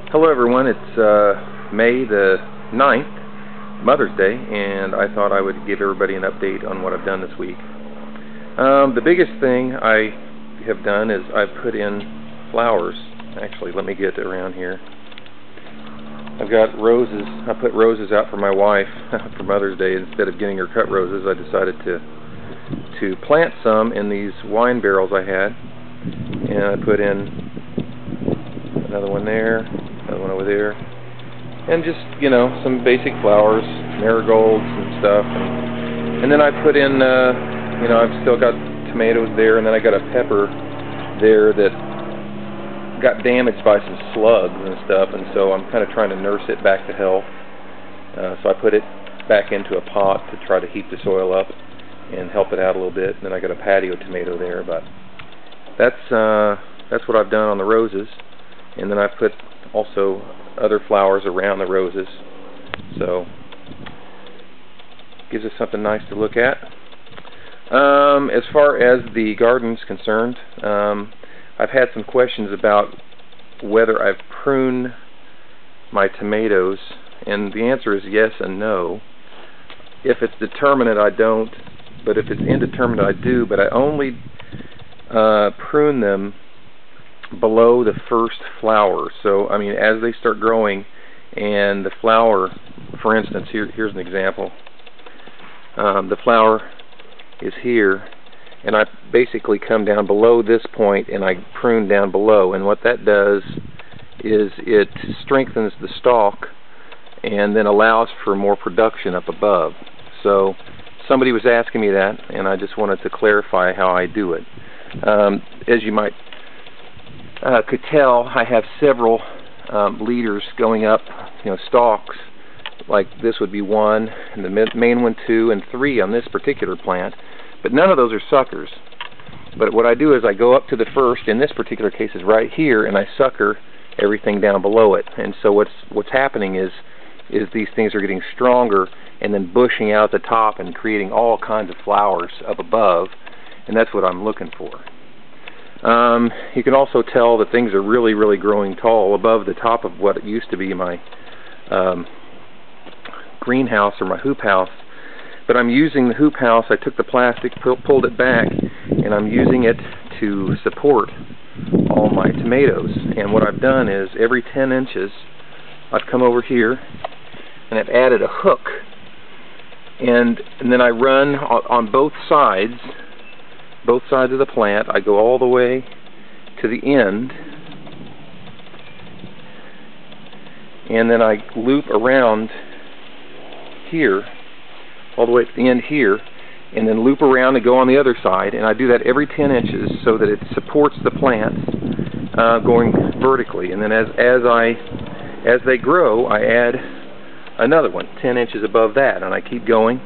Hello everyone, it's May the 9th, Mother's Day, and I thought I would give everybody an update on what I've done this week. The biggest thing I have done is I've put in flowers. Actually, let me get around here. I've got roses. I put roses out for my wife for Mother's Day. Instead of getting her cut roses, I decided to plant some in these wine barrels I had, and I put in another one there, another one over there, and just, you know, some basic flowers, marigolds and stuff, and then I put in, you know, I've still got tomatoes there, and then I got a pepper there that got damaged by some slugs and stuff, and so I'm kind of trying to nurse it back to health. So I put it back into a pot to try to heat the soil up and help it out a little bit. And then I got a patio tomato there, but that's what I've done on the roses. And then I put also other flowers around the roses, so gives us something nice to look at. As far as the garden's concerned, I've had some questions about whether I've pruned my tomatoes, and the answer is yes and no. If it's determinate, I don't, but if it's indeterminate, I do, but I only prune them below the first flower. So, I mean, as they start growing and the flower, for instance, here's an example. The flower is here, and I basically come down below this point and I prune down below, and what that does is it strengthens the stalk and then allows for more production up above. So somebody was asking me that, and I just wanted to clarify how I do it. As you might could tell, I have several leaders going up, you know, stalks. Like this would be one, and the main one 2, and 3 on this particular plant. But none of those are suckers. But what I do is I go up to the first, in this particular case is right here, and I sucker everything down below it. And so what's happening is these things are getting stronger and then bushing out the top and creating all kinds of flowers up above, and that's what I'm looking for. You can also tell that things are really, really growing tall above the top of what it used to be my greenhouse or my hoop house. But I'm using the hoop house, I took the plastic, pulled it back, and I'm using it to support all my tomatoes. And what I've done is every 10 inches I've come over here and I've added a hook, and then I run on both sides of the plant. I go all the way to the end, and then I loop around here all the way to the end here, and then loop around and go on the other side, and I do that every 10 inches so that it supports the plants going vertically. And then as they grow, I add another one 10 inches above that, and I keep going.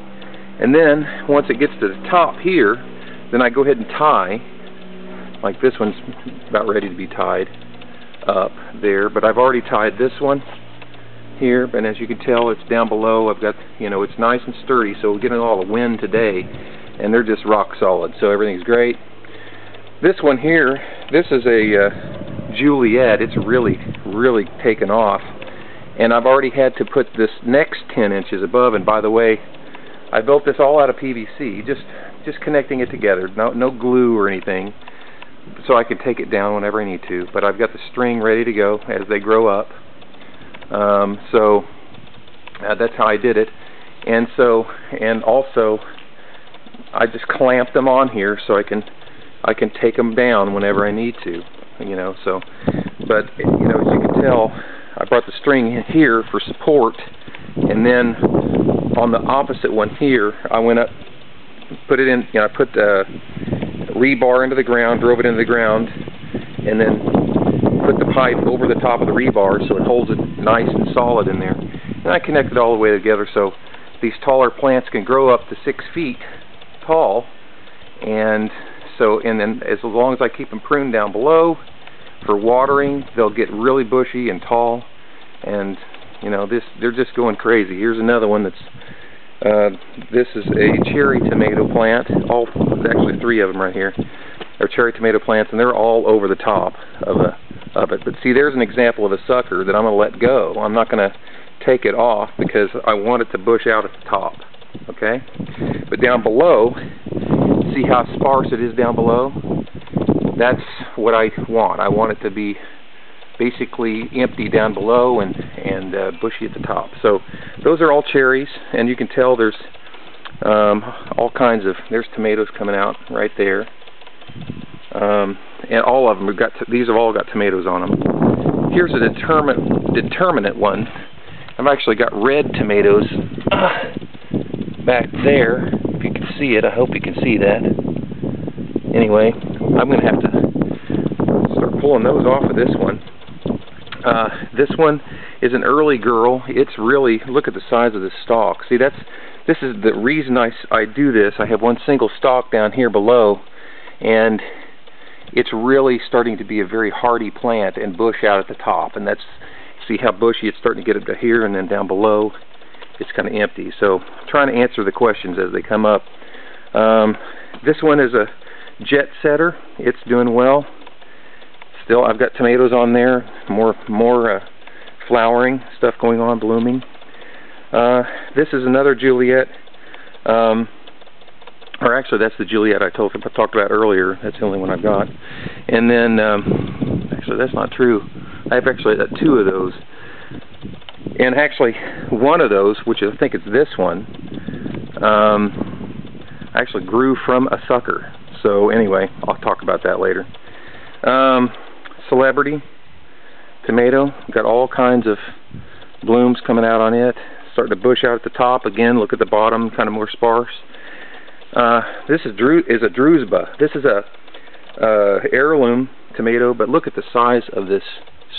And then once it gets to the top here, then I go ahead and tie, like this one's about ready to be tied up there, but I've already tied this one here, and as you can tell, it's down below. I've got, you know, it's nice and sturdy, so we're getting all the wind today, and they're just rock solid, so everything's great. This one here, this is a Juliet. It's really, really taken off, and I've already had to put this next 10 inches above, and by the way, I built this all out of PVC, just connecting it together, no glue or anything, so I can take it down whenever I need to. But I've got the string ready to go as they grow up. So that's how I did it. And also I just clamp them on here so I can take them down whenever I need to, you know. So, but you know, as you can tell, I brought the string in here for support, and then on the opposite one here, I went up, put it in, you know, I put the rebar into the ground, drove it into the ground, and then put the pipe over the top of the rebar so it holds it nice and solid in there. And I connected all the way together so these taller plants can grow up to 6 feet tall, and then as long as I keep them pruned down below for watering, they'll get really bushy and tall, and you know, they're just going crazy. Here's another one that's this is a cherry tomato plant. There's actually 3 of them right here. They're cherry tomato plants, and they're all over the top of of it. But see, there's an example of a sucker that I'm going to let go. I'm not going to take it off because I want it to bush out at the top. Okay? But down below, see how sparse it is down below? That's what I want. I want it to be basically empty down below and bushy at the top. So those are all cherries, and you can tell there's all kinds of, there's tomatoes coming out right there. And all of them have got, these have all got tomatoes on them. Here's a determinate one. I've actually got red tomatoes back there. If you can see it, I hope you can see that. Anyway, I'm going to have to start pulling those off of this one. This one is an early girl. It's really, look at the size of the stalk. See, this is the reason I do this. I have one single stalk down here below, and it's really starting to be a very hardy plant and bush out at the top. And that's, see how bushy it's starting to get up to here, and then down below it's kind of empty. So I'm trying to answer the questions as they come up. This one is a jet setter. It's doing well. Still, I've got tomatoes on there, more flowering stuff going on, blooming. This is another Juliet, or actually that's the Juliet I talked about earlier. That's the only one I've got. And then, actually that's not true. I have actually got two of those. And actually, one of those, which I think it's this one, actually grew from a sucker. So anyway, I'll talk about that later. Celebrity tomato, got all kinds of blooms coming out on it, starting to bush out at the top again. Look at the bottom, kind of more sparse. This is a drusba. This is a heirloom tomato, but look at the size of this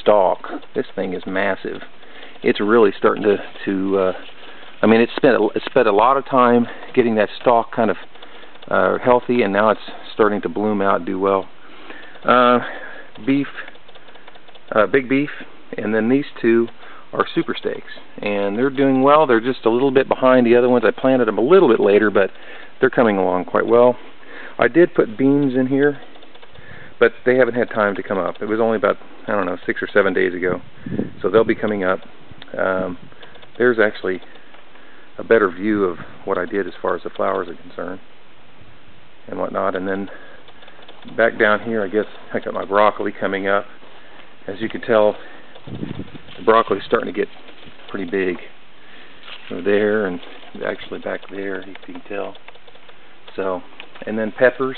stalk. This thing is massive. It's really starting to I mean, it spent a lot of time getting that stalk kind of healthy, and now it's starting to bloom out and do well. Beef, big beef, and then these two are super steaks, and they're doing well. They're just a little bit behind the other ones. I planted them a little bit later, but they're coming along quite well. I did put beans in here, but they haven't had time to come up. It was only about, I don't know, 6 or 7 days ago, so they'll be coming up. There's actually a better view of what I did as far as the flowers are concerned and whatnot. And then back down here, I guess I got my broccoli coming up. As you can tell, the broccoli is starting to get pretty big. So there, and actually back there, if you can tell. So, and then peppers.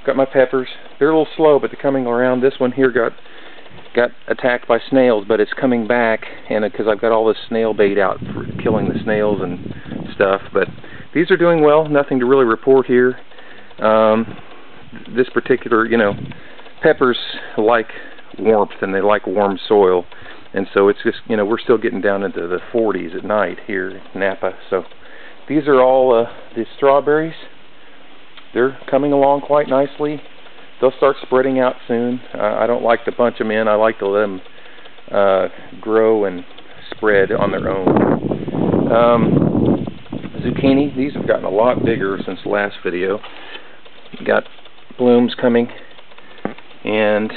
Got my peppers. They're a little slow, but they're coming around. This one here got attacked by snails, but it's coming back, and because I've got all this snail bait out for killing the snails and stuff. But these are doing well. Nothing to really report here. This particular, peppers like warmth, and they like warm soil, and so it's just, we're still getting down into the 40s at night here in Napa. So these are all the strawberries. They're coming along quite nicely. They'll start spreading out soon. I don't like to bunch them in. I like to let them grow and spread on their own. Zucchini, these have gotten a lot bigger since the last video. Got blooms coming, and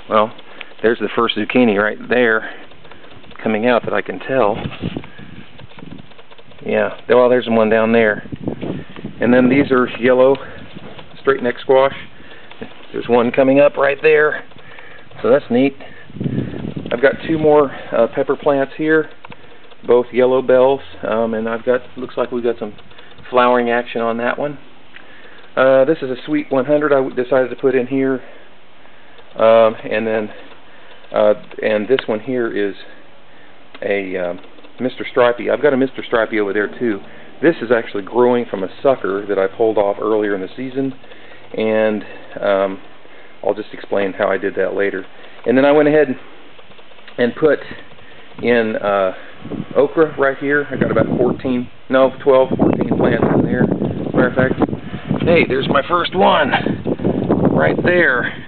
well, there's the first zucchini right there coming out that I can tell. Yeah, well, there's one down there. And then these are yellow straight neck squash. There's one coming up right there, so that's neat. I've got two more pepper plants here, both yellow bells, and I've got, looks like we've got some flowering action on that one. This is a Sweet 100 I decided to put in here, and then and this one here is a Mr. Stripey. I've got a Mr. Stripey over there too. This is actually growing from a sucker that I pulled off earlier in the season, and I'll just explain how I did that later. And then I went ahead and put in okra right here. I got about 12, 14 plants in there. As a matter of fact, hey, there's my first one right there.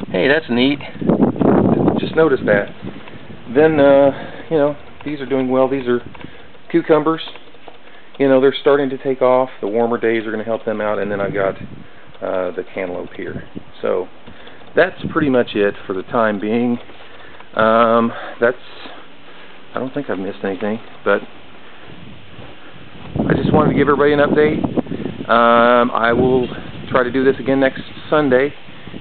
Hey, that's neat. Just noticed that. Then, these are doing well. These are cucumbers. They're starting to take off. The warmer days are going to help them out. And then I've got the cantaloupe here. So that's pretty much it for the time being. I don't think I've missed anything, but I just wanted to give everybody an update. I will try to do this again next Sunday.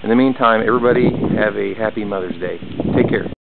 In the meantime, everybody have a happy Mother's Day. Take care.